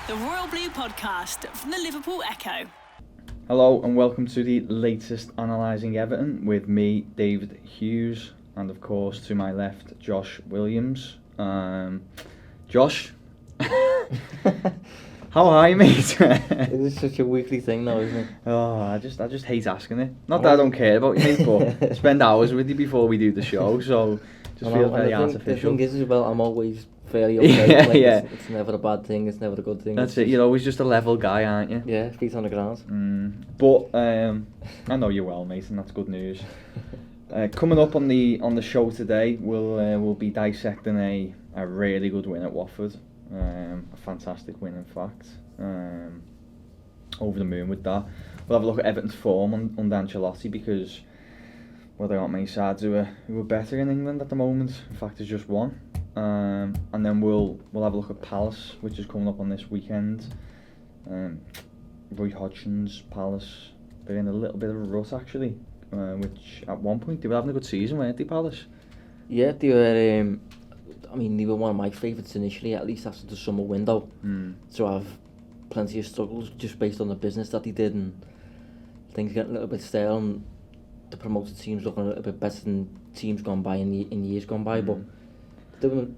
the Royal Blue Podcast from the Liverpool Echo. Hello and welcome to the latest Analysing Everton with me, David Hughes, and of course to my left, Josh Williams. Josh, how are you, mate? It is such a weekly thing now, isn't it? Oh, I just hate asking it. Not that I don't care about you, mate, but spend hours with you before we do the show, so just feels very artificial. The thing is as well, I'm always fairly okay. Yeah. It's never a bad thing, it's never a good thing. That's it, you're always just a level guy, aren't you? Yeah, feet on the ground. But I know you well, mate, and that's good news. Coming up on the show today, we'll be dissecting a really good win at Watford. A fantastic win, in fact. Over the moon with that. We'll have a look at Everton's form under Ancelotti because, well, there aren't many sides who are better in England at the moment. In fact, there's just one. And then we'll have a look at Palace, which is coming up on this weekend. Roy Hodgson's Palace, they're in a little bit of a rut actually. Which at one point they were having a good season, weren't they, Palace? Yeah, they were. They were one of my favourites initially, at least after the summer window. So I've plenty of struggles just based on the business that he did, and things getting a little bit stale, and the promoted teams looking a little bit better than teams gone by in years gone by. But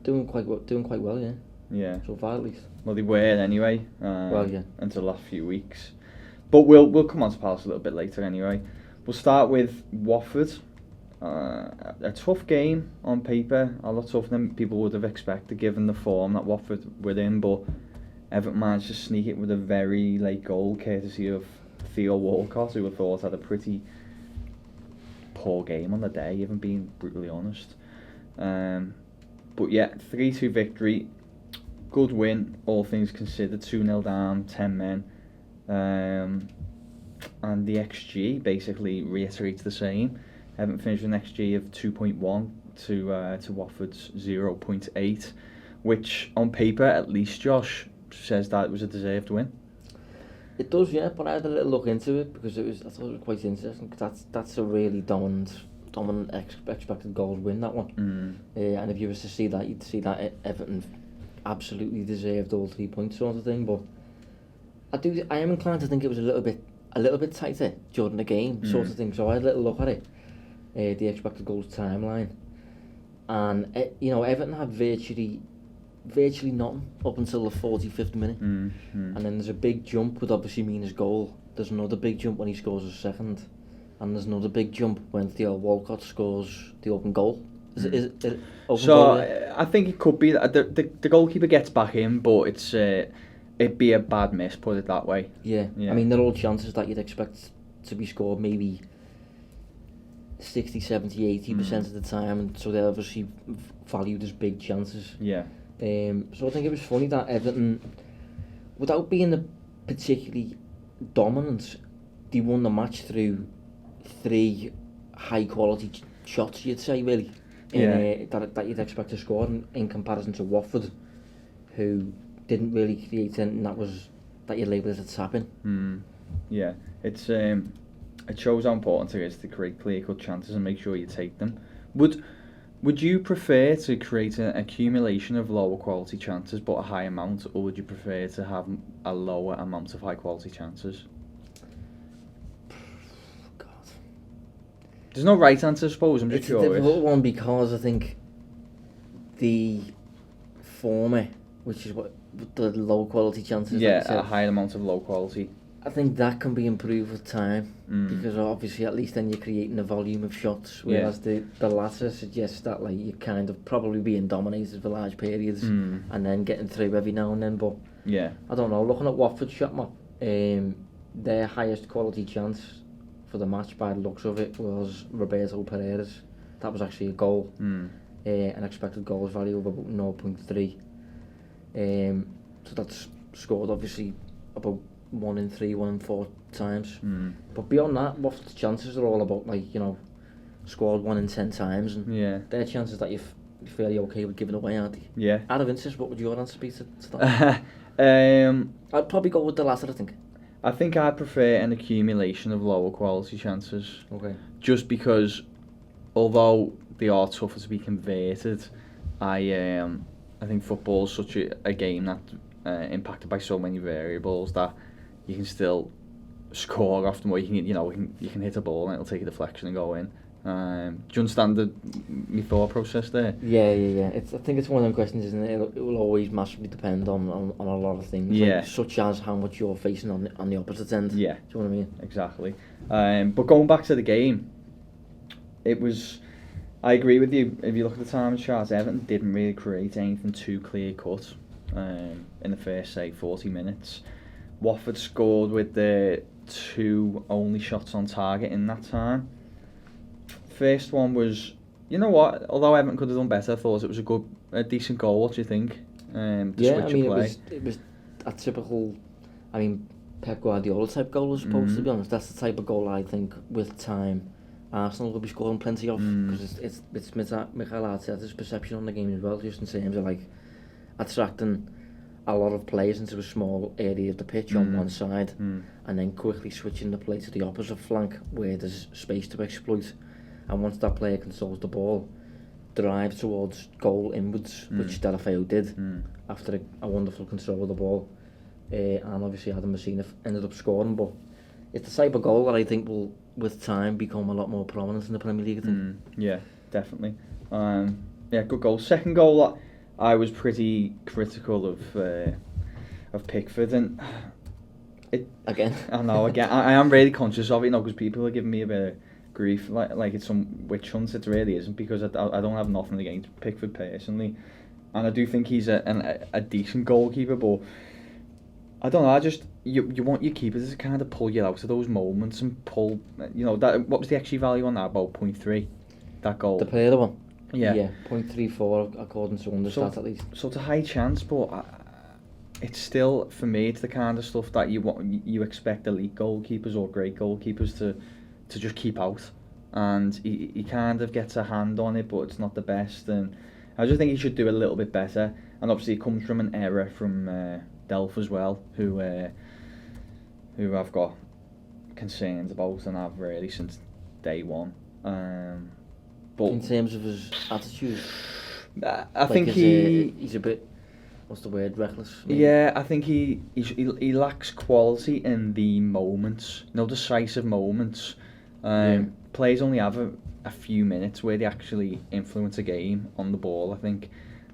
doing quite well, yeah. Yeah. So far, at least. Well, they were anyway. Yeah. Until the last few weeks, but we'll come on to Palace a little bit later anyway. We'll start with Watford. A tough game on paper, a lot tougher than people would have expected given the form that Watford were in, but Everton managed to sneak it with a very late goal courtesy of Theo Walcott, who I thought had a pretty poor game on the day, even being brutally honest. But yeah, 3-2 victory, good win, all things considered, 2-0 down, 10 men. And the XG basically reiterates the same. Everton finished with an XG of 2.1 to Watford's 0.8, which on paper, at least, Josh, says that it was a deserved win. It does, yeah, but I had a little look into it because I thought it was quite interesting, because that's a really dominant expected goals win, that one. And if you were to see that, you'd see that Everton absolutely deserved all 3 points, sort of thing. But I am inclined to think it was a little bit tighter during the game, sort of thing. So I had a little look at it, the expected goals timeline, and Everton had virtually nothing up until the 45th minute, and then there's a big jump with obviously Mina's goal. There's another big jump when he scores a second, and there's another big jump when Theo Walcott scores the open goal. Is it open goal? I think it could be that the goalkeeper gets back in, but it'd be a bad miss, put it that way. Yeah. They're all chances that you'd expect to be scored maybe 60, 70, 80% of the time, and so they're obviously valued as big chances. Yeah. So I think it was funny that Everton, without being particularly dominant, they won the match through 3 high quality shots, you'd say, really. That you'd expect to score in comparison to Watford, who didn't really create anything that you label as a tapping. Yeah, it shows how important it is to create clear-cut chances and make sure you take them. Would you prefer to create an accumulation of lower quality chances but a high amount, or would you prefer to have a lower amount of high quality chances? God, there's no right answer, I suppose. I'm just curious. It's a difficult one because I think the former, which is what the low quality chances. Yeah, a higher amount of low quality. I think that can be improved with time, because obviously at least then you're creating a volume of shots, whereas the latter suggests that you're kind of probably being dominated for large periods and then getting through every now and then. But yeah, I don't know, looking at Watford's shot map, their highest quality chance for the match by the looks of it was Roberto Pereira's. That was actually a goal, an expected goals value of about 0.3. So that's scored obviously about 1 in 3, 1 in 4 times. But beyond that, Watford's chances are all about scored 1 in 10 times, and they're chances that you're fairly okay with giving away, aren't they? Yeah. Out of interest, what would your answer be to that? I'd probably go with the latter, I think. I think I prefer an accumulation of lower quality chances. Okay. Just because, although they are tougher to be converted, I think football's such a game that impacted by so many variables that you can still score off them, or you can hit a ball and it'll take a deflection and go in. Do you understand my thought process there? Yeah. I think it's one of them questions, isn't it? It will always massively depend on a lot of things, like, such as how much you're facing on the opposite end. Yeah. Do you know what I mean? Exactly. But going back to the game, I agree with you. If you look at the time charts, Everton didn't really create anything too clear cut in the first, say, 40 minutes. Watford scored with the 2 only shots on target in that time. First one was, you know what, although Everton could have done better, I thought it was a decent goal. What do you think? It was a typical, Pep Guardiola type goal, I suppose, to be honest. That's the type of goal I think, with time, Arsenal will be scoring plenty of, because it's Mikel Arteta's perception on the game as well, just in terms of, like, attracting a lot of players into a small area of the pitch on one side, and then quickly switching the play to the opposite flank where there's space to exploit. And once that player controls the ball, drive towards goal inwards, which Delafeu did after a wonderful control of the ball. And obviously Adam Messina ended up scoring, but it's the type of goal that I think will, with time, become a lot more prominent in the Premier League, I think. Yeah, definitely. Good goal. Second goal, I was pretty critical of Pickford, and again. I know, again, I am really conscious of it, because people are giving me a bit of grief, like it's some witch hunt. It really isn't, because I don't have nothing against Pickford personally, and I do think he's a decent goalkeeper, but I don't know, you want your keepers to kind of pull you out of those moments and pull, that, what was the XG value on that? About 0.3, that goal. The Pereira one? Yeah. 0.34 according to Understat, at least. So it's a high chance, but it's still, for me, it's the kind of stuff that you expect elite goalkeepers or great goalkeepers to just keep out, and he kind of gets a hand on it, but it's not the best, and I just think he should do a little bit better. And obviously it comes from an error from Delph as well, who I've got concerns about, and I've really since day one. But in terms of his attitude, I think he's a bit, what's the word, reckless? Maybe? Yeah, I think he lacks quality in the moments, decisive moments. Players only have a few minutes where they actually influence a game on the ball, I think,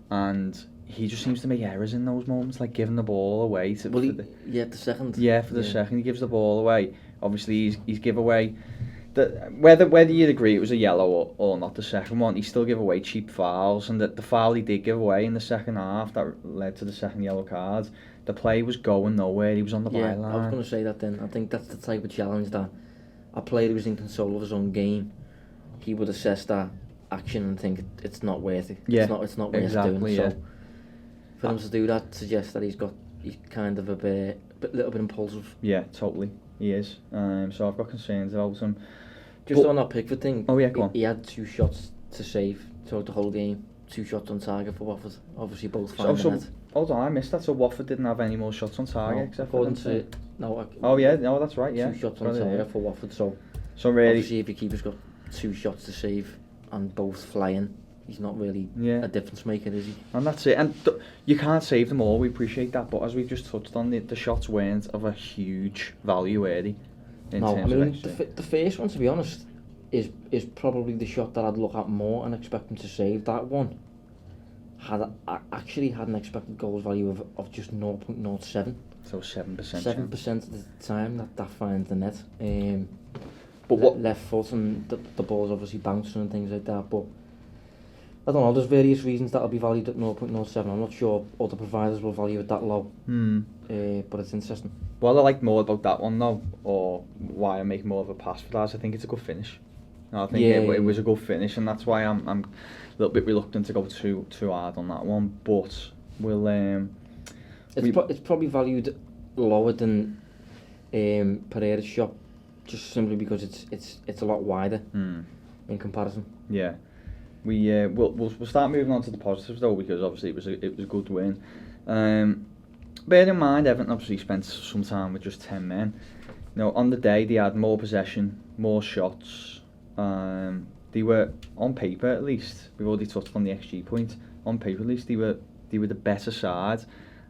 and he just seems to make errors in those moments, like giving the ball away. The second. Yeah, for the second he gives the ball away. Obviously, he's give away. Whether you'd agree it was a yellow or not, the second one, he still gave away cheap fouls, and the foul he did give away in the second half that led to the second yellow card, the play was going nowhere. He was on the byline. I was going to say that then. I think that's the type of challenge that a player who's in control of his own game, he would assess that action and think it's not worth it. Yeah, it's not worth doing. So for him to do that suggests that he's kind of a little bit impulsive. Yeah, totally. He is. So I've got concerns about him. Just on that Pickford thing. Oh yeah, go on. He had 2 shots to save throughout the whole game. 2 shots on target for Watford. Obviously both fine. Hold on, I missed that. So Watford didn't have any more shots on target, except according for to that's right. Yeah, 2 shots on target for Watford. So really, obviously if your keeper's got 2 shots to save and both flying, he's not really a difference maker, is he? And that's it. And you can't save them all. We appreciate that, but as we've just touched on, the shots weren't of a huge value, were they? The first one, to be honest, is probably the shot that I'd look at more and expect him to save. That one actually had an expected goals value of just 0.07. So 7%. 7% of the time that finds the net. But what left foot, and the ball's obviously bouncing and things like that. But I don't know. There's various reasons that'll be valued at 0.07. I'm not sure other providers will value it that low. But it's interesting. What I like more about that one though, or why I make more of a pass for that, is I think it's a good finish. I think it was a good finish, and that's why I'm a little bit reluctant to go too hard on that one. But we'll it's probably valued lower than Pereira's shot, just simply because it's a lot wider in comparison. Yeah, we'll start moving on to the positives though, because obviously it was a good win. Bear in mind, Everton obviously spent some time with just 10 men. On the day they had more possession, more shots. They were, on paper at least, we've already touched on the XG point. On paper at least, they were the better side,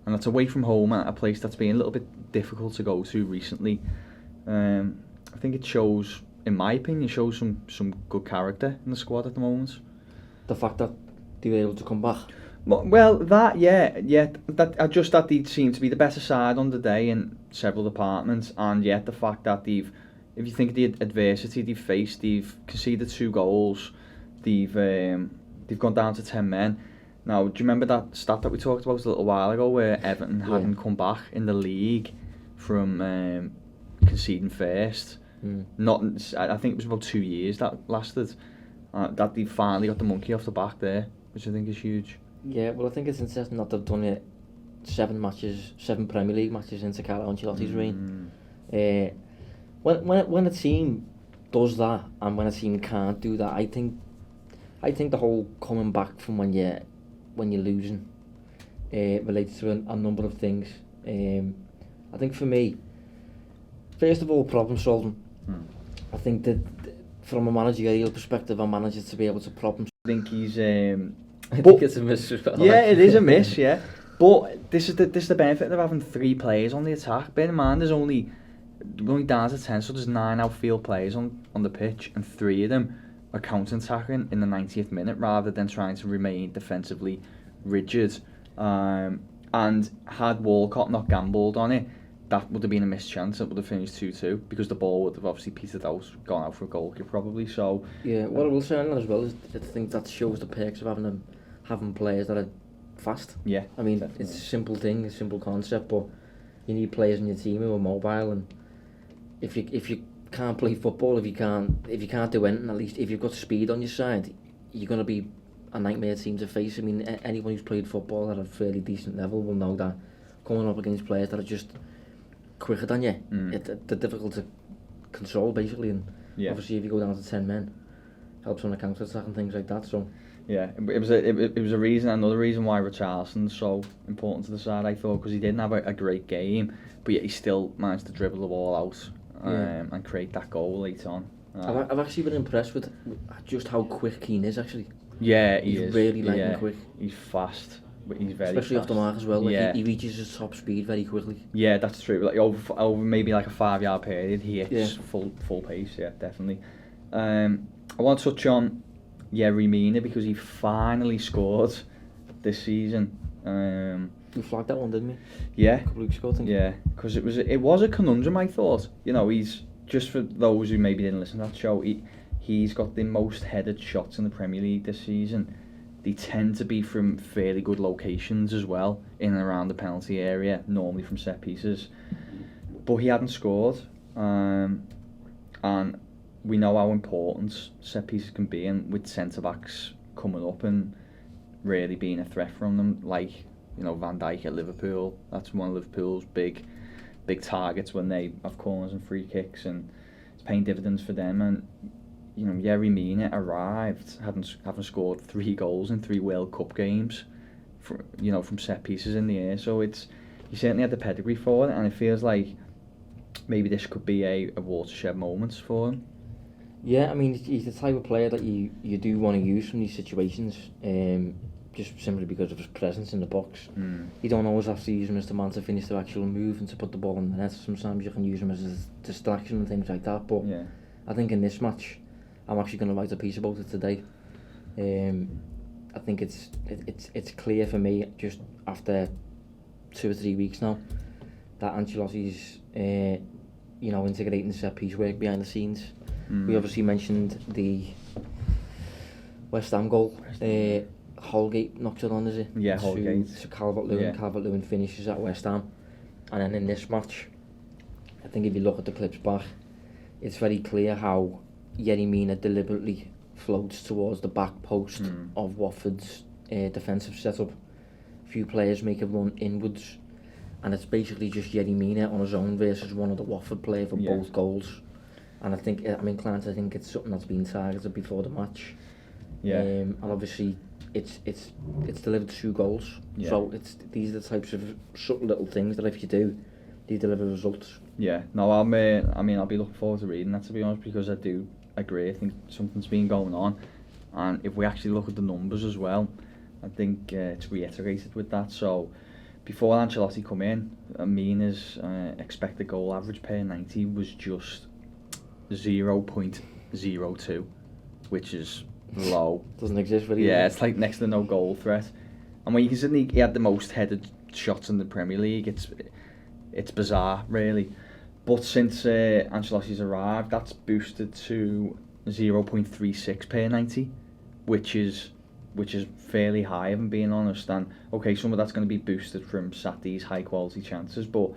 and that's away from home at a place that's been a little bit difficult to go to recently. I think it shows, in my opinion, shows some good character in the squad at the moment. The fact that they were able to come back. Well, that that they seem to be the better side on the day in several departments, and yet the fact that if you think of the adversity they've faced, they've conceded 2 goals, they've gone down to 10 men. Now, do you remember that stat that we talked about a little while ago, where Everton hadn't come back in the league from conceding first? Not, I think it was about 2 years that lasted. That they finally got the monkey off the back there, which I think is huge. Yeah, well, I think it's interesting that they've done it 7 Premier League matches into Carlo Ancelotti's reign. When a team does that and when a team can't do that, I think the whole coming back from when you're losing relates to a number of things. I think for me, first of all, problem solving. I think that from a managerial perspective, a manager to be able to problem. I think he's. I think it's a miss as well. Yeah, it is a miss. Yeah, but this is the benefit of having 3 players on the attack. Bear in mind, we're only down to 10, so there's 9 outfield players on the pitch, and 3 of them are counter-attacking in the 90th minute rather than trying to remain defensively rigid. And had Walcott not gambled on it, that would have been a missed chance. It would have finished 2-2 because the ball would have obviously petered out, gone out for a goal kick probably. So yeah, what I will say on that as well is I think that shows the perks of having players that are fast. Yeah, I mean, definitely. It's a simple thing, a simple concept, but you need players in your team who are mobile, and if you can't play football, if you can't do anything, at least if you've got speed on your side, you're going to be a nightmare team to face. I mean, anyone who's played football at a fairly decent level will know that coming up against players that are just quicker than you, they're difficult to control basically, and obviously if you go down to 10 men, helps on the counter attack and things like that. So yeah, it was a reason, another reason why Richarlison's so important to the side, I thought, because he didn't have a great game, but yet he still managed to dribble the ball out and create that goal late on. I've actually been impressed with just how quick Keane is actually. Yeah, he's really lightning quick. He's fast. He's very especially fast. off the mark as well. Like he reaches his top speed very quickly. Yeah, that's true. Like over maybe like a 5-yard period, he hits full pace. Yeah, definitely. I want to touch on Yerry Mina because he finally scored this season. We flagged that one, didn't we? Yeah. A couple of weeks ago, I think. Yeah, because it was a conundrum. I thought. You know, he's just for those who maybe didn't listen to that show. He's got the most headed shots in the Premier League this season. They tend to be from fairly good locations as well, in and around the penalty area, normally from set pieces. But he hadn't scored, and we know how important set pieces can be, and with centre backs coming up and really being a threat from them, like Van Dijk at Liverpool. That's one of Liverpool's big targets when they have corners and free kicks, and it's paying dividends for them. And Yerry Mina arrived having scored 3 goals in 3 World Cup games, from set pieces in the air. So he certainly had the pedigree for it, and it feels like maybe this could be a watershed moment for him. Yeah, I mean, he's the type of player that you do want to use from these situations, just simply because of his presence in the box. You don't always have to use him as the man to finish the actual move and to put the ball in the net. Sometimes you can use him as a distraction and things like that. But I think in this match, I'm actually going to write a piece about it today. I think it's clear for me, just after 2 or 3 weeks now, that Ancelotti's integrating set piece work behind the scenes. We obviously mentioned the West Ham goal. Holgate knocks it on, is it? Yeah, Holgate. So Calvert-Lewin. Calvert-Lewin finishes at West Ham, and then in this match, I think if you look at the clips back, it's very clear how Yerry Mina deliberately floats towards the back post of Watford's defensive setup. A few players make a run inwards, and it's basically just Yerry Mina on his own versus one of the Watford players for both goals. And I'm inclined to think it's something that's been targeted before the match. Yeah. And obviously it's delivered 2 goals. Yeah. So these are the types of subtle little things that if you do, they deliver results. Yeah. No, I'll be looking forward to reading that, to be honest, because I do agree. I think something's been going on, and if we actually look at the numbers as well, I think it's reiterated with that. So before Ancelotti come in, Mina's expected goal average per 90 was just 0.02, which is low. Doesn't exist really. Yeah, it's like next to no goal threat. And when you consider he had the most headed shots in the Premier League, it's bizarre, really. But since Ancelotti's arrived, that's boosted to 0.36 per 90, which is fairly high, if I'm being honest. And okay, some of that's going to be boosted from Satty's high quality chances, but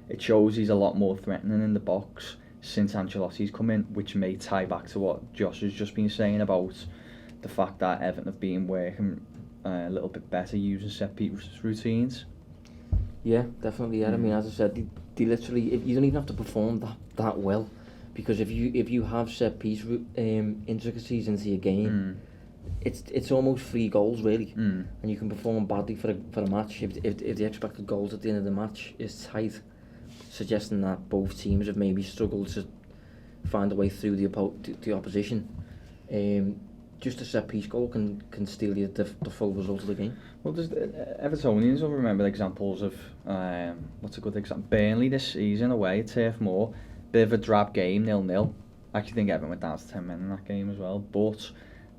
it shows he's a lot more threatening in the box since Ancelotti's come in, which may tie back to what Josh has just been saying about the fact that Everton have been working a little bit better using set piece routines. Yeah, definitely. Yeah, I mean, as I said, they literally, you don't even have to perform that well, because if you have set piece intricacies into your game, it's almost 3 goals really, and you can perform badly for a match if the expected goals at the end of the match is tight, suggesting that both teams have maybe struggled to find a way through the opposition. Just a set piece goal can steal you the full result of the game. Well, there's Evertonians will remember examples of what's a good example? Burnley this season away at Turf Moor, bit of a drab game, 0-0. I actually think Everton went down to 10 men in that game as well, but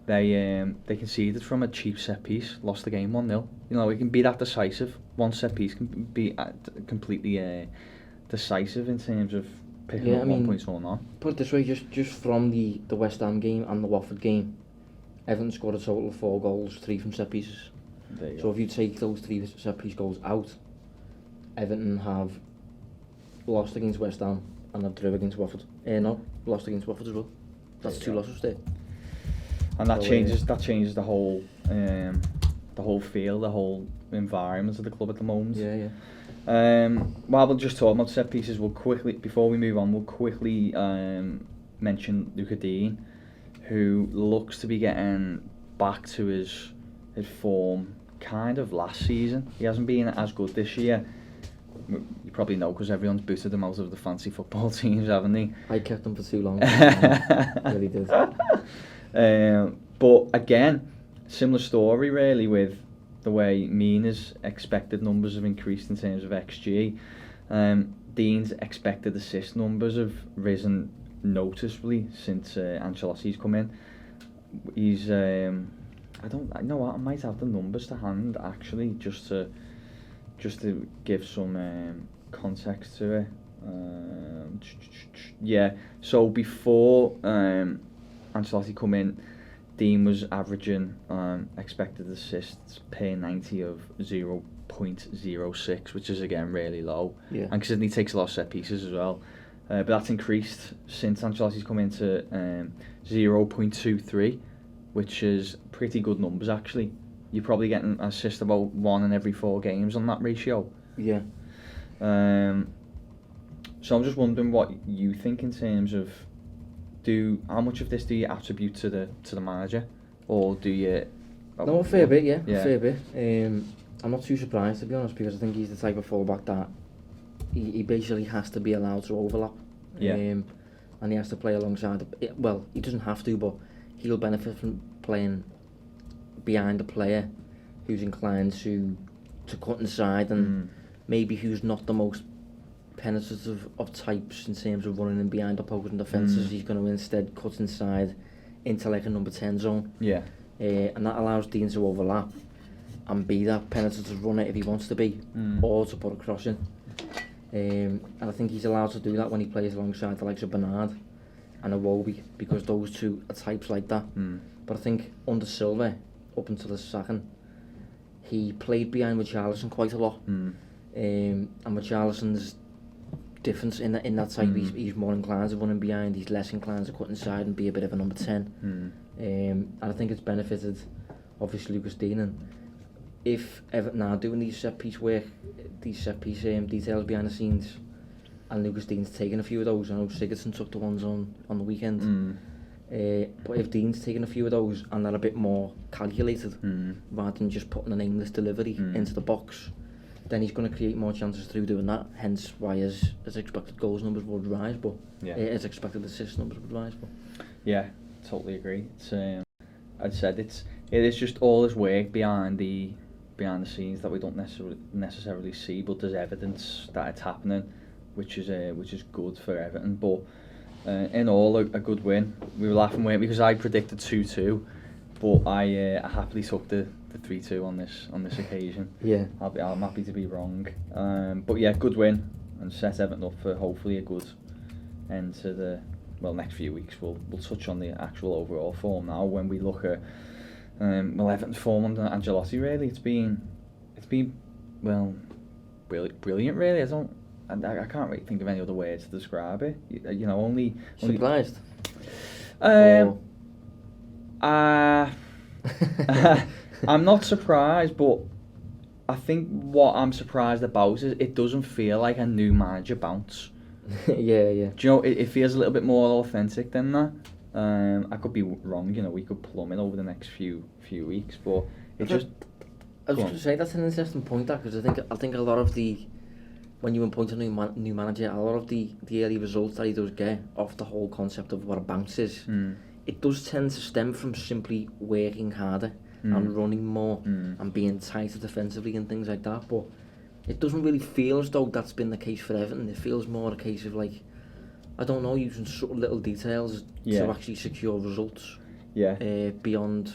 they conceded from a cheap set piece, lost the game 1-0. You know, it can be that decisive. One set piece can be completely decisive in terms of picking up 1 point or not. Put it this way, just from the West Ham game and the Watford game, Everton scored a total of 4 goals, 3 from set pieces. So if you take those 3 set piece goals out, Everton have lost against West Ham and have drew against Watford. Lost against Watford as well. That's 2 losses there. And that changes the whole feel, the whole environment of the club at the moment. While we're just talking about set pieces, before we move on, we'll quickly mention Luca Dean, who looks to be getting back to his form kind of last season. He hasn't been as good this year. You probably know because everyone's booted him out of the fancy football teams, haven't they? I kept him for too long. Really did. But again, similar story really with the way Mina's expected numbers have increased in terms of XG. Dean's expected assist numbers have risen noticeably since Ancelotti's come in. He's I know what, I might have the numbers to hand actually, just to give some context to it. So before Ancelotti come in, Dean was averaging expected assists per 90 of 0.06, which is again really low. And considering he takes a lot of set pieces as well. But that's increased since Ancelotti's come into 0.23, which is pretty good numbers actually. You're probably getting an assist about 1 in every 4 games on that ratio. Yeah. So I'm just wondering what you think in terms of how much of this do you attribute to the manager, or do you? No, a fair bit, a fair bit. I'm not too surprised to be honest, because I think he's the type of fullback that he basically has to be allowed to overlap. And he has to play alongside. Well, he doesn't have to, but he'll benefit from playing behind a player who's inclined to cut inside and maybe who's not the most penetrative of types in terms of running in behind opposing defences. He's going to instead cut inside into like a number 10 zone. And that allows Dean to overlap and be that penetrative runner if he wants to be, or to put a cross in. And I think he's allowed to do that when he plays alongside the likes of Bernard and Iwobi, because those two are types like that. But I think under Silva, up until the second, he played behind Richarlison quite a lot. And Richarlison's difference in that type. He's more inclined to running behind, he's less inclined to cut inside and be a bit of a number 10. And I think it's benefited obviously Lucas Dean. And if Everton are doing these set piece work, these set piece details behind the scenes, and Lucas Dean's taking a few of those, I know Sigurdsson took the ones on the weekend, but if Dean's taking a few of those and they're a bit more calculated, rather than just putting an aimless delivery into the box, then he's going to create more chances through doing that, hence why his expected goals numbers would rise, but his expected assist numbers would rise. But totally agree. It's I'd said it is just all this work behind the behind the scenes that we don't necessarily see, but there's evidence that it's happening, which is good for Everton. But in all, a good win. We were laughing, weren't we, because I predicted 2-2, but I happily took the 3-2 on this occasion. Yeah. I'm happy to be wrong. But yeah, good win, and set Everton up for hopefully a good end to the next few weeks. We'll touch on the actual overall form now when we look at Everton's form under Ancelotti. Really, it's been brilliant. Really, I can't really think of any other words to describe it. Only surprised. I'm not surprised, but I think what I'm surprised about is it doesn't feel like a new manager bounce. Yeah. Do you know, it feels a little bit more authentic than that. I could be wrong, we could plummet over the next few weeks, but it just... I was going to say, that's an interesting point, because I think a lot of the... When you appoint a new manager, a lot of the early results that he does get off the whole concept of what a bounce is, it does tend to stem from simply working harder and running more and being tighter defensively and things like that, but it doesn't really feel as though that's been the case for Everton. It feels more a case of, like, I don't know, using sort of little details to actually secure results beyond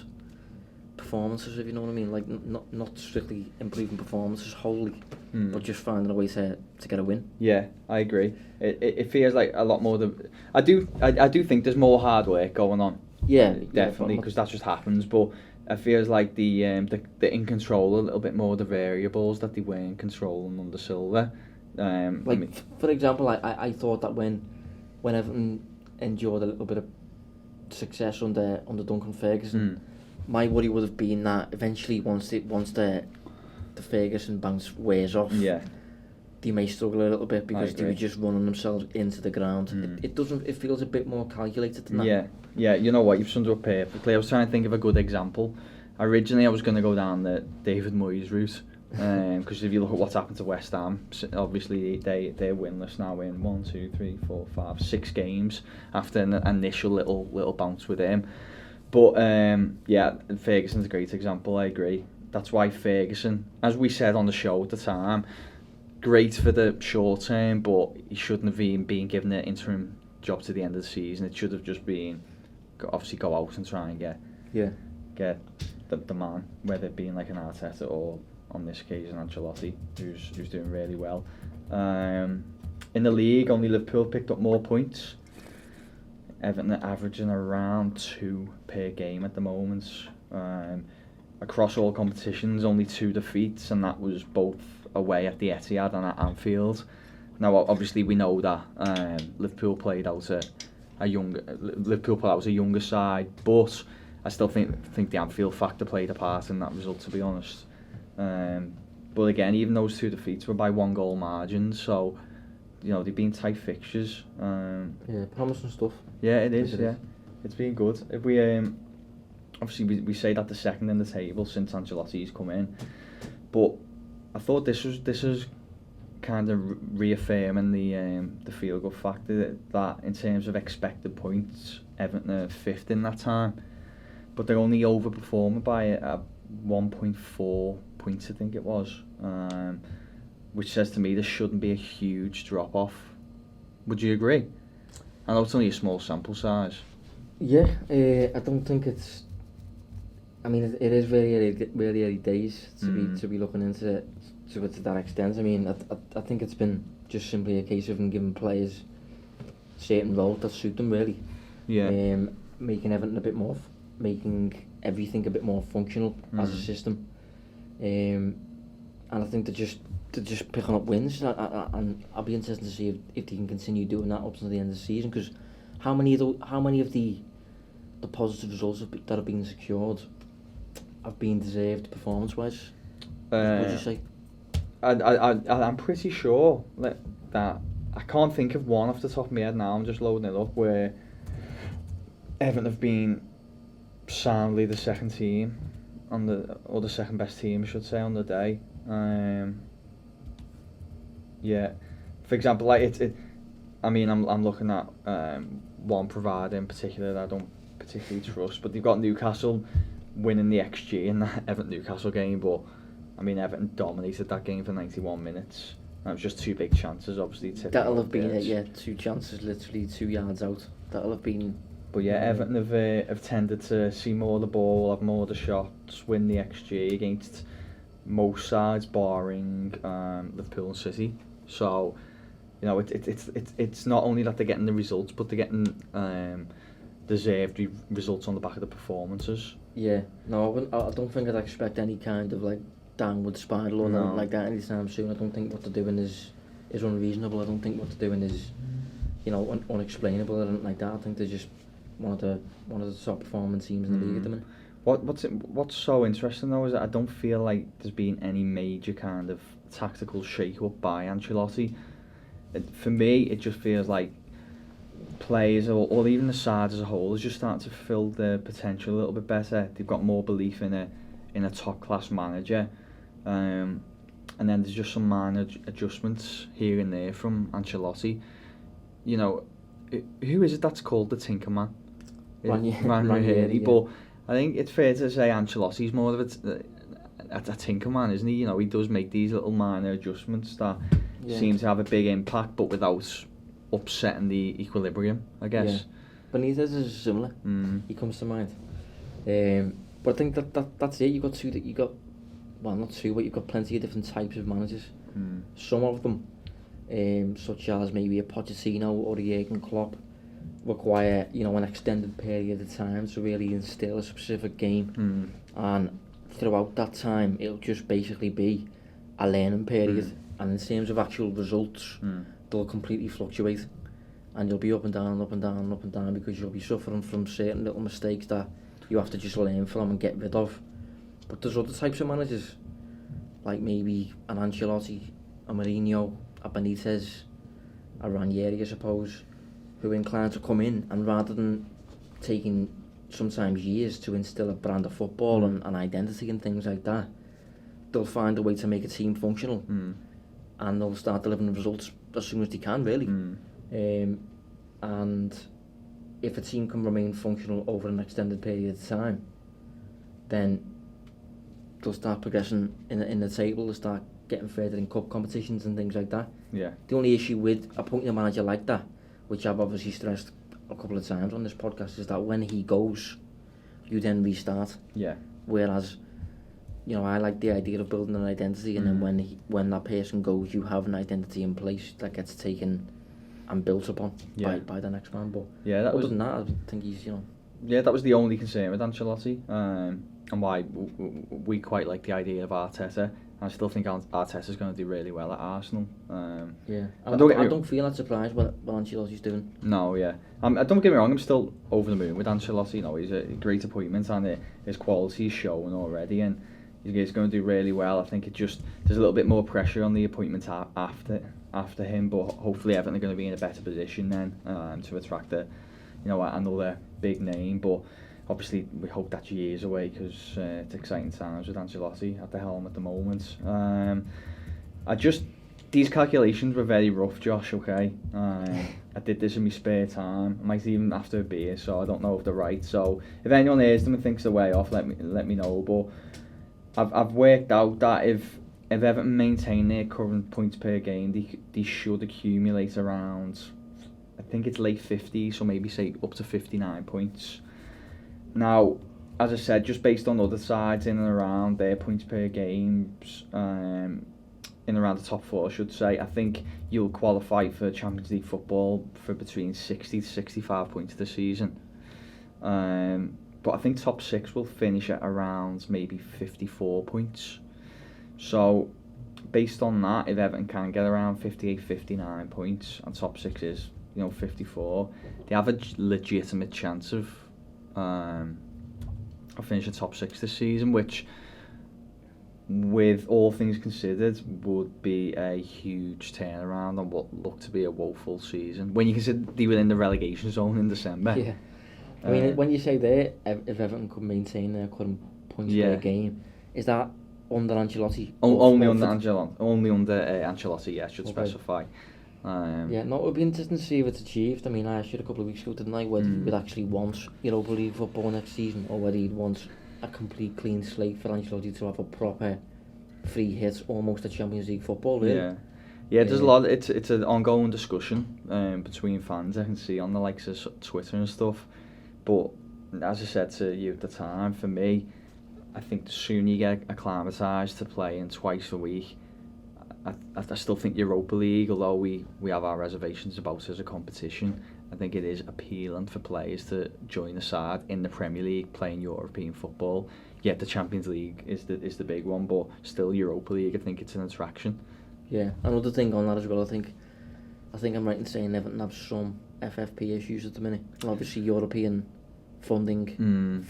performances, if you know what I mean. Like, not strictly improving performances wholly, but just finding a way to get a win. Yeah, I agree. It feels like a lot more. I do think there's more hard work going on. Yeah, definitely, because that just happens. But it feels like they're in control a little bit more of the variables that they weren't controlling under Silva. For example, I thought that when Everton endured a little bit of success under Duncan Ferguson, my worry would have been that eventually once the Ferguson bounce wears off, they may struggle a little bit because they were just running themselves into the ground. It feels a bit more calculated than that. Yeah, you know what, you've summed it up perfectly. I was trying to think of a good example. Originally I was going to go down the David Moyes route, because if you look at what's happened to West Ham, obviously they're winless now in 1, 2, 3, 4, 5, 6 games after an initial little bounce with him. But Ferguson's a great example. I agree. That's why Ferguson, as we said on the show at the time, great for the short term, but he shouldn't have even been given an interim job to the end of the season. It should have just been obviously go out and try and get the man, whether it being like an Arteta or on this occasion Ancelotti, who's doing really well. In the league, only Liverpool picked up more points. Everton are averaging around 2 per game at the moment. Across all competitions, only 2 defeats, and that was both away at the Etihad and at Anfield. Now, obviously, we know that Liverpool played out a younger side, but I still think the Anfield factor played a part in that result, to be honest. But again, even those 2 defeats were by 1 goal margins, so they've been tight fixtures. Promising stuff. Yeah, it is. It's been good. If we obviously we say that the second in the table since Ancelotti's come in, but I thought this was kind of reaffirming the feel good factor that in terms of expected points, Everton are 5th in that time, but they're only overperforming by 1.4 points, I think it was, which says to me there shouldn't be a huge drop off. Would you agree? I know it's only a small sample size. Yeah, I don't think it's. I mean, it is very early days to be looking into it to that extent. I mean, I think it's been just simply a case of them giving players certain roles that suit them really. Yeah. Making Everton a bit more, making everything a bit more functional as a system. And I think they're just picking up wins, and I'll be interested to see if they can continue doing that up to the end of the season. Because how many of the positive results that have been secured have been deserved performance-wise? What would you say? I'm pretty sure that I can't think of one off the top of my head now. I'm just loading it up where Everton have been soundly the second team or the second best team, I should say, on the day. For example, like I'm looking at one provider in particular that I don't particularly trust, but they've got Newcastle winning the XG in that Everton Newcastle game, but I mean, Everton dominated that game for 91 minutes. That was just two big chances, obviously. That'll have been it, yeah. 2 chances, literally 2 yards out. That'll have been... But yeah, Everton have tended to see more of the ball, have more of the shots, win the XG against most sides, barring Liverpool and City. So, you know, it's not only that they're getting the results, but they're getting deserved results on the back of the performances. Yeah, no, I don't think I'd expect any kind of like downward spiral or nothing like that anytime soon. I don't think what they're doing is unreasonable. I don't think what they're doing is, you know, unexplainable or anything like that. I think they're just one of the top performing teams in the league at the minute. What's so interesting though is that I don't feel like there's been any major kind of tactical shake-up by Ancelotti. For me, it just feels like players or even the side as a whole is just starting to fill their potential a little bit better. They've got more belief in a top-class manager. And then there's just some minor adjustments here and there from Ancelotti. You know, who is it that's called the Tinkerman? Ranieri. Yeah. But I think it's fair to say Ancelotti's more of a Tinkerman, isn't he? You know, he does make these little minor adjustments that seem to have a big impact, but without upsetting the equilibrium, I guess. Yeah. Benitez is similar. He comes to mind. But I think that's it. You've got not two, but you've got plenty of different types of managers. Some of them, such as maybe a Pochettino or a Jurgen Klopp, require, you know, an extended period of time to really instill a specific game, and throughout that time it'll just basically be a learning period, and in terms of actual results, they'll completely fluctuate, and you'll be up and down, up and down, up and down, because you'll be suffering from certain little mistakes that you have to just learn from and get rid of. But there's other types of managers, like maybe an Ancelotti, a Mourinho, a Benitez, a Ranieri, I suppose, who are inclined to come in and rather than taking sometimes years to instill a brand of football and identity and things like that, they'll find a way to make a team functional, and they'll start delivering results as soon as they can, really. And if a team can remain functional over an extended period of time, then they'll start progressing in the table, they'll start getting further in cup competitions and things like that. Yeah. The only issue with appointing a manager like that, which I've obviously stressed a couple of times on this podcast, is that when he goes, you then restart. Yeah. Whereas, you know, I like the idea of building an identity, and then when that person goes, you have an identity in place that gets taken and built upon by the next man. But other than that, I think he's, you know... Yeah, that was the only concern with Ancelotti, and why we quite like the idea of Arteta. I still think Arteta's going to do really well at Arsenal. I don't feel that surprised what Ancelotti's doing. No, yeah. Don't get me wrong, I'm still over the moon with Ancelotti. You know, he's a great appointment, and his quality is showing already, and he's going to do really well. I think there's a little bit more pressure on the appointment after him, but hopefully Everton are going to be in a better position then to attract another big name. But obviously, we hope that's years away, because it's exciting times with Ancelotti at the helm at the moment. These calculations were very rough, Josh, okay? I did this in my spare time. I might even after a beer, so I don't know if they're right. So if anyone hears them and thinks they're way off, let me know. But I've worked out that if Everton maintain their current points per game, they should accumulate around, I think it's late 50s, so maybe say up to 59 points. Now, as I said, just based on other sides in and around their points per games, in and around the top four, I should say, I think you'll qualify for Champions League football for between 60 to 65 points this season. But I think top six will finish at around maybe 54 points. So, based on that, if Everton can get around 58, 59 points, and top six is, 54, they have a legitimate chance of finishing top six this season, which, with all things considered, would be a huge turnaround on what looked to be a woeful season. When you consider they were in the relegation zone in December. Yeah. I mean, when you say there, if Everton could maintain their current points per game, is that under Ancelotti? Only under Ancelotti, yeah, should specify. It would be interesting to see if it's achieved. I mean, I asked you a couple of weeks ago, didn't I, whether he would actually want Europa League football next season, or whether he'd want a complete clean slate for Ancelotti to have a proper free hit, almost a Champions League football, really. Yeah, there's a lot. It's an ongoing discussion between fans. I can see on the likes of Twitter and stuff. But as I said to you at the time, for me, I think the sooner you get acclimatised to playing twice a week, I still think Europa League, although we have our reservations about it as a competition, I think it is appealing for players to join the side in the Premier League playing European football. Yet the Champions League is the big one, but still Europa League, I think it's an attraction. Yeah, another thing on that as well, I think I'm right in saying Everton have some FFP issues at the minute. And obviously European funding,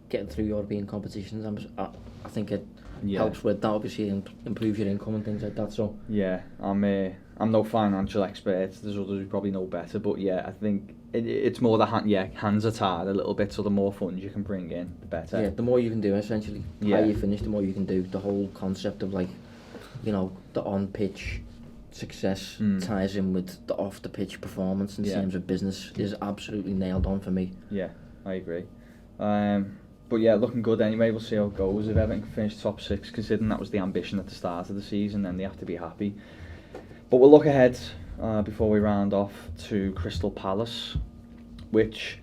getting through European competitions, I think it helps with that, obviously, and improves your income and things like that. So yeah, I'm no financial expert. There's others who probably know better, but yeah, I think it's more the hands are tied a little bit. So the more funds you can bring in, the better. Yeah, the more you can do, essentially. The higher you finish, the more you can do. The whole concept of the on-pitch success ties in with the off-the-pitch performance in terms of business is absolutely nailed on for me. Yeah, I agree. But yeah, looking good anyway. We'll see how it goes. If Everton can finish top 6, considering that was the ambition at the start of the season, then they have to be happy. But we'll look ahead before we round off to Crystal Palace, which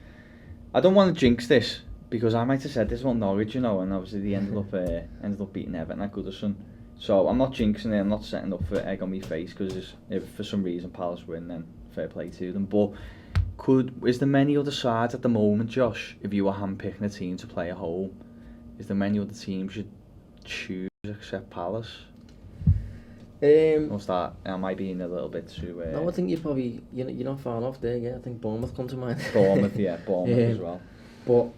I don't want to jinx this because I might have said this about Norwich, and obviously they ended up beating Everton at Goodison. So I'm not jinxing it. I'm not setting up for egg on my face because if for some reason Palace win, then fair play to them. But is there many other sides at the moment, Josh, if you were handpicking a team to play at home, is there many other teams you'd choose except Palace? Am I being a little bit too... No, I think you're not far off there, yeah. I think Bournemouth come to mind. Bournemouth as well. But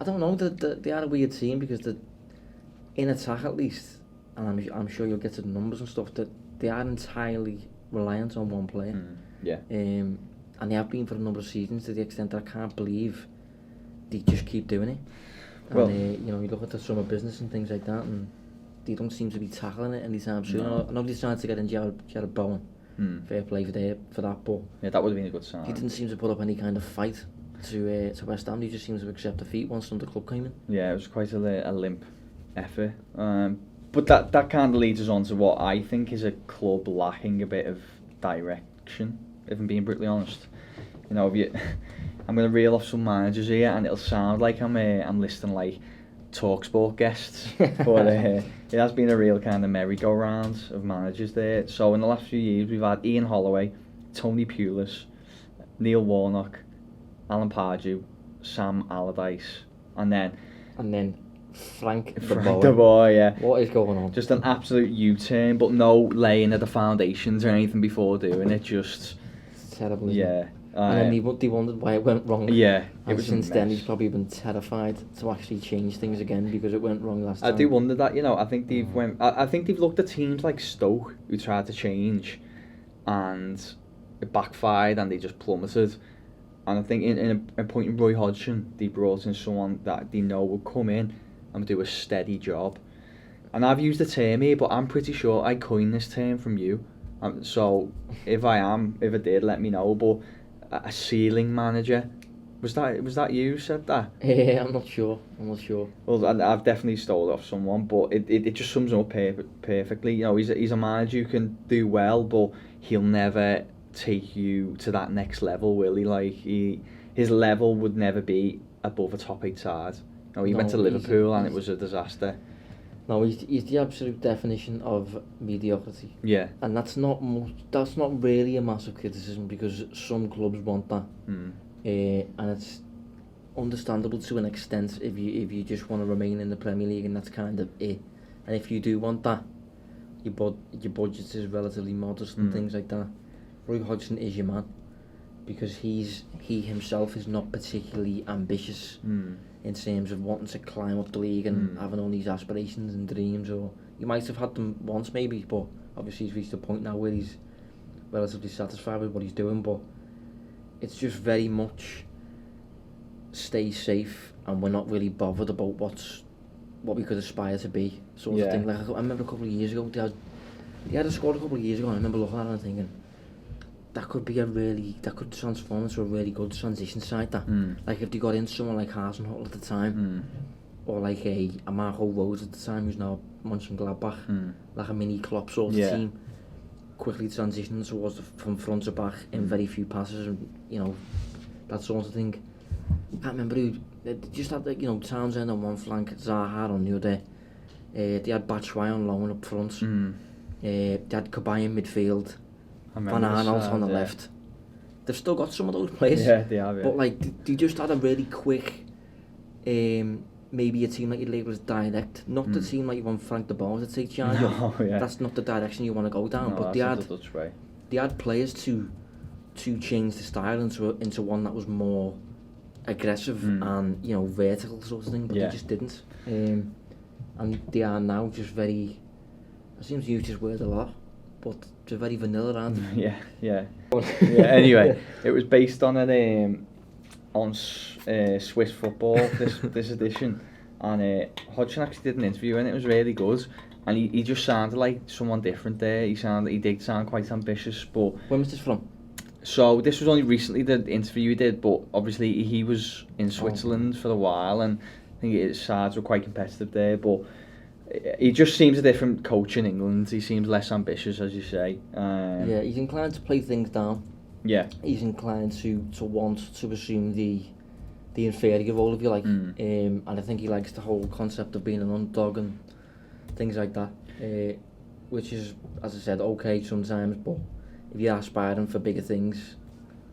I don't know, they are a weird team because in attack at least, and I'm sure you'll get to the numbers and stuff, that they are entirely reliant on one player. And they have been for a number of seasons, to the extent that I can't believe they just keep doing it. And you look at the summer business and things like that, and they don't seem to be tackling it anytime soon. No. Nobody's trying to get in Jared Bowen. Fair play for that, but yeah, that would have been a good sign. He didn't seem to put up any kind of fight to West Ham. He just seems to accept defeat once the club came in. Yeah, it was quite a limp effort. But that kind of leads us on to what I think is a club lacking a bit of direction, if I'm being brutally honest. I'm going to reel off some managers here, and it'll sound like I'm listing like TalkSport guests, but it has been a real kind of merry-go-round of managers there. So in the last few years, we've had Ian Holloway, Tony Pulis, Neil Warnock, Alan Pardew, Sam Allardyce, and then Frank de Boer, yeah. What is going on? Just an absolute U-turn, but no laying of the foundations or anything before doing it. Just it's terrible. Yeah. And then they wondered why it went wrong. Yeah. And since then, he's probably been terrified to actually change things again because it went wrong last time. I do wonder that. I think they've looked at teams like Stoke who tried to change, and it backfired and they just plummeted. And I think in a point in Roy Hodgson, they brought in someone that they know would come in and do a steady job. And I've used the term here, but I'm pretty sure I coined this term from you. So if I did, let me know. But a ceiling manager, was that you said that? Yeah, I'm not sure. Well, I've definitely stole it off someone, but it just sums up perfectly. He's a manager who can do well, but he'll never take you to that next level, will he? Like his level would never be above a top 8 side. He went to Liverpool and it was a disaster. No, he's the absolute definition of mediocrity. Yeah. And that's not really a massive criticism because some clubs want that. And it's understandable to an extent if you just want to remain in the Premier League, and that's kind of it. And if you do want that, your budget is relatively modest and things like that. Roy Hodgson is your man because he himself is not particularly ambitious in terms of wanting to climb up the league and having all these aspirations and dreams. Or he might have had them once maybe, but obviously he's reached a point now where he's relatively satisfied with what he's doing. But it's just very much stay safe, and we're not really bothered about what we could aspire to be, sort of thing. Like I remember a couple of years ago, they had a squad a couple of years ago, and I remember looking at it and thinking, that could transform into a really good transition side. Like if they got in someone like Hasenhuttl at the time, or like a Marco Rose at the time, who's now Mönchengladbach, like a mini Klopp sort of team, quickly transitioning towards from front to back in very few passes, and that sort of thing. I can't remember who. They just had Townsend on one flank, Zaha on the other. They had Batshuayi on loan up front. They had Kabay in midfield. Van Aanholt on the left. They've still got some of those players. Yeah, they have. Yeah. But like they just had a really quick, maybe a team like you'd label as direct. Not the team like you want Frank de Boer to take charge of. That's not the direction you want to go down. But they had players to change the style into one that was more aggressive and vertical sort of thing. But they just didn't. And they are now just very. I seem to use this word a lot, but they're very vanilla, aren't they? Yeah. Anyway, it was based on Swiss football this edition, and Hodgson actually did an interview and it was really good, and he just sounded like someone different there. He did sound quite ambitious. But when was this from? So this was only recently the interview he did, but obviously he was in Switzerland for a while, and I think his sides were quite competitive there. But he just seems a different coach in England. He seems less ambitious, as you say. He's inclined to play things down. Yeah. He's inclined to want to assume the inferior role, if you like. And I think he likes the whole concept of being an underdog and things like that. Which is, as I said, okay sometimes, but if you're aspiring for bigger things,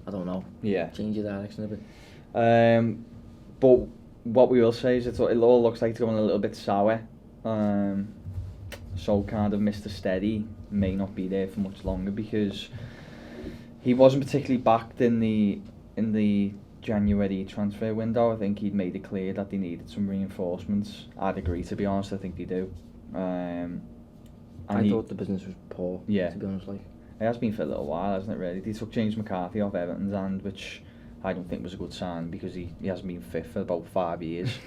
I don't know. Yeah. Change your direction a bit. But what we will say is it all looks like it's going a little bit sour. So kind of Mr. Steady may not be there for much longer, because he wasn't particularly backed in the January transfer window. I think he'd made it clear that they needed some reinforcements. I'd agree, to be honest. I think they do. I thought the business was poor. Yeah. To be honest, like. It has been for a little while, hasn't it, really? They took James McCarthy off Everton's hand, which I don't think was a good sign, because he hasn't been fit for about 5 years.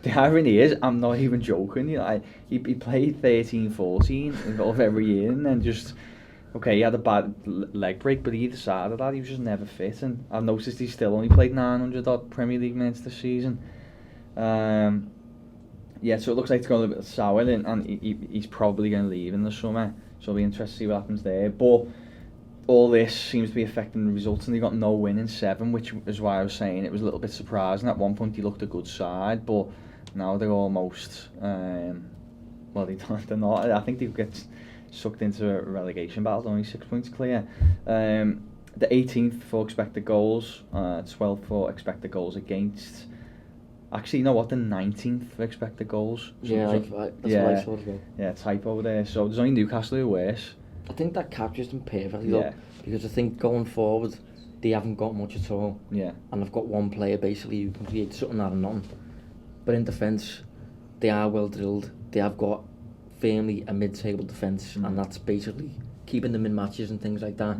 The irony is, I'm not even joking, he played 13-14 of every year, and then he had a bad leg break, but either side of that, he was just never fit. And I've noticed he's still only played 900 odd Premier League minutes this season. So it looks like it's going a bit sour, and he's probably going to leave in the summer. So it'll be interesting to see what happens there. But all this seems to be affecting the results, and they got no win in 7, which is why I was saying it was a little bit surprising. At one point, he looked a good side, but now they're almost. They're not. I think they'll get sucked into a relegation battle, only 6 points clear. The 18th for expected goals, 12th for expected goals against. Actually, you know what? The 19th for expected goals. That's what I saw as well. Yeah, typo there. So there's only Newcastle who are worse. I think that captures them perfectly though, because I think going forward, they haven't got much at all. Yeah. And they've got one player basically who can create something out of nothing. But in defence, they are well drilled. They have got firmly a mid-table defence, and that's basically keeping them in matches and things like that.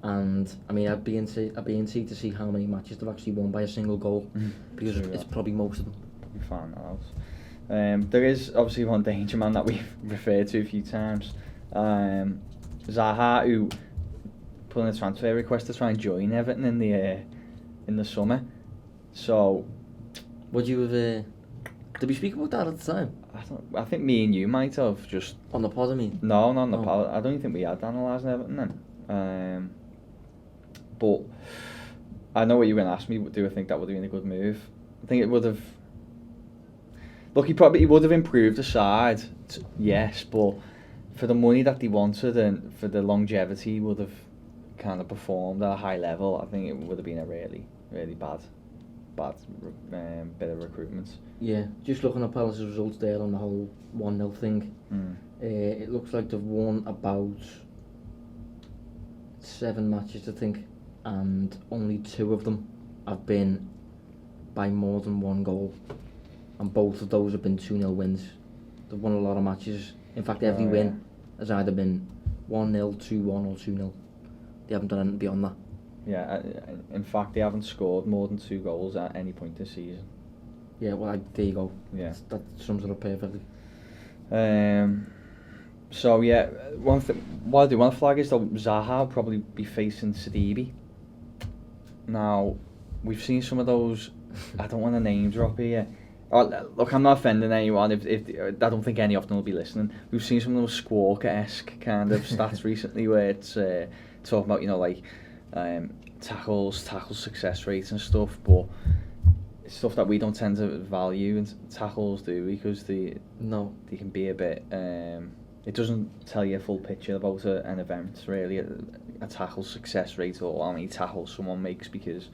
And I mean, I'd be intrigued to see how many matches they've actually won by a single goal, because it's probably most of them. We found that out. There is obviously one danger man that we've referred to a few times. Zaha, who put in a transfer request to try and join Everton in the summer. So, would you have? Did we speak about that at the time? I think me and you might have just on the pod. I mean, no, not on the pod. I don't even think we had analysing Everton then. But I know what you were going to ask me. Do I think that would have been a good move? I think it would have. Look, he would have improved the side, yes, but for the money that they wanted and for the longevity, he would have kind of performed at a high level. I think it would have been a really, really bad bit of recruitment. Yeah, just looking at Palace's results there on the whole 1-0 thing, it looks like they've won about 7 matches, I think, and only 2 of them have been by more than 1 goal, and both of those have been 2-0 wins. They've won a lot of matches. In fact, every win has either been 1-0, 2-1 or 2-0. They haven't done anything beyond that. Yeah, in fact, they haven't scored more than 2 goals at any point this season. Yeah, well, there you go. Yeah, that sums it up perfectly. So yeah, one thing what I do want to flag is that Zaha will probably be facing Sidibe. Now, we've seen some of those. I don't want to name drop here. Oh, look, I'm not offending anyone. If I don't think any of them will be listening. We've seen some of those Squawker-esque kind of stats recently where it's talking about, you know, like tackle success rates and stuff, but it's stuff that we don't tend to value, and tackles do, because they can be a bit. It doesn't tell you a full picture about an event, really. A tackle success rate or how many tackles someone makes, because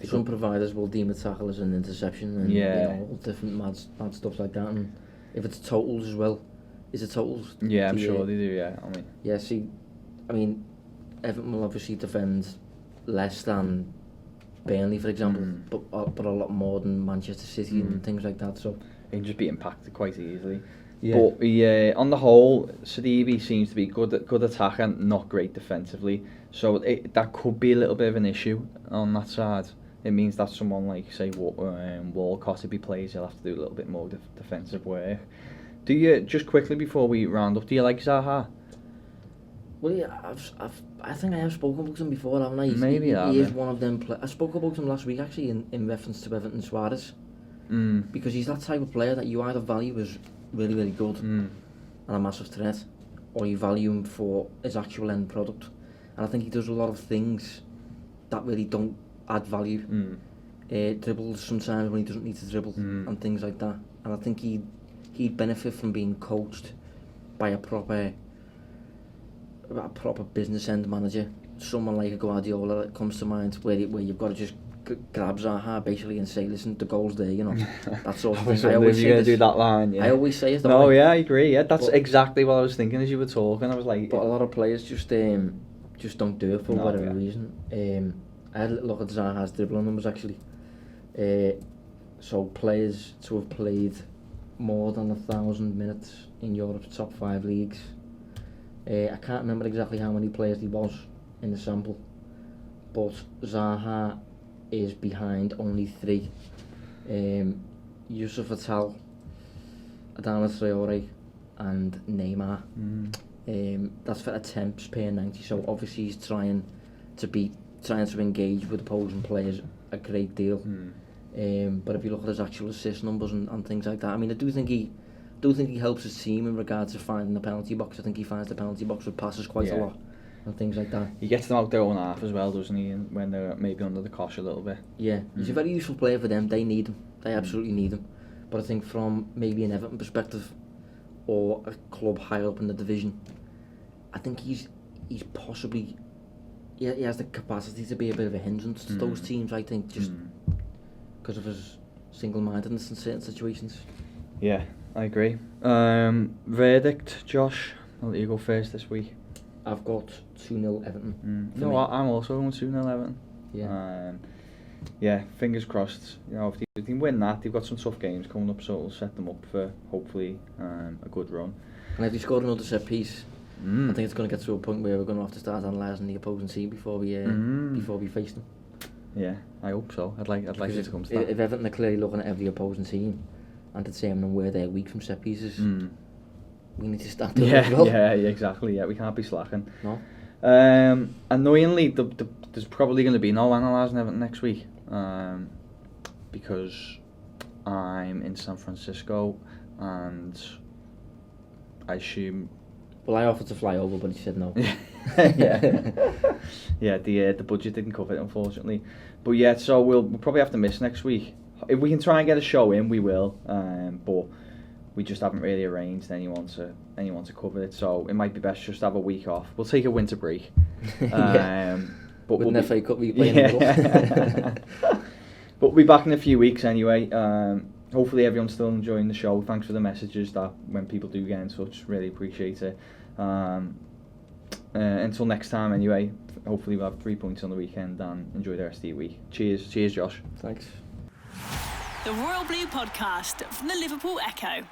some providers will deem a tackle as an interception and you know, all different mad stuff like that. And if it's totals as well, is it totals? Yeah, I'm sure they do. Yeah, I mean, Everton will obviously defend less than Burnley, for example, but a lot more than Manchester City and things like that. So they can just be impacted quite easily. Yeah. But on the whole, Sidibe seems to be good attacker, not great defensively. So that could be a little bit of an issue on that side. It means that someone like, say, Walcott, if he plays, he'll have to do a little bit more defensive work. Do you, just quickly before we round up, do you like Zaha? Well, yeah, I think I have spoken about him before, haven't I? Maybe he is one of them. I spoke about him last week, actually, in reference to Everton Suarez. Because he's that type of player that you either value as really, really good and a massive threat, or you value him for his actual end product. And I think he does a lot of things that really don't add value. Dribbles sometimes when he doesn't need to dribble and things like that. And I think he'd benefit from being coached by a proper business end manager, someone like a Guardiola that comes to mind, where you've got to just grab Zaha basically and say, listen, the goal's there, you know. That sort of thing. I always say this. Do that line, yeah. I always say it. No, yeah, I agree. Yeah, that's exactly what I was thinking as you were talking. I was like, but a lot of players just don't do it for whatever reason. I had a little look at Zaha's dribbling numbers actually. So players to have played more than 1,000 minutes in Europe's top 5 leagues. I can't remember exactly how many players he was in the sample, but Zaha is behind only 3. Yusuf Attal, Adama Traore and Neymar. That's for attempts per 90, so obviously he's trying to engage with opposing players a great deal. But if you look at his actual assist numbers and things like that, I mean, I do think he helps his team in regards to finding the penalty box. I think he finds the penalty box with passes quite a lot and things like that. He gets them out their own half as well, doesn't he? And when they're maybe under the cosh a little bit. Yeah, he's a very useful player for them. They need him. They absolutely need him. But I think from maybe an Everton perspective, or a club higher up in the division, I think he's possibly, he has the capacity to be a bit of a hindrance to those teams, I think, just because of his single-mindedness in certain situations. Yeah, I agree. Verdict, Josh? I'll let you go first this week. I've got 2-0 Everton. No, I'm also going 2-0 Everton. Yeah. Yeah, fingers crossed. You know, if they can win that, they've got some tough games coming up, so it'll set them up for hopefully a good run. And if they score another set piece, I think it's going to get to a point where we're going to have to start analysing the opposing team before we face them. Yeah, I hope so. I'd like it to come to that. If Everton are clearly looking at every opposing team and determining where they're weak from set pieces, we need to start doing it as well. Yeah, exactly. Yeah, we can't be slacking. No. Annoyingly, there's probably going to be no Analysing Everton next week, because I'm in San Francisco, and I assume. Well, I offered to fly over, but he said no. Yeah, the budget didn't cover it, unfortunately. But yeah, so we'll probably have to miss next week. If we can try and get a show in, we will. But we just haven't really arranged anyone to cover it, so it might be best just to have a week off. We'll take a winter break. But with an FA Cup replay in the middle. But we'll be back in a few weeks anyway. Hopefully everyone's still enjoying the show. Thanks for the messages that when people do get in touch, really appreciate it. Until next time anyway, hopefully we'll have 3 points on the weekend and enjoy the rest of your week. Cheers Josh. Thanks. The Royal Blue Podcast from the Liverpool Echo.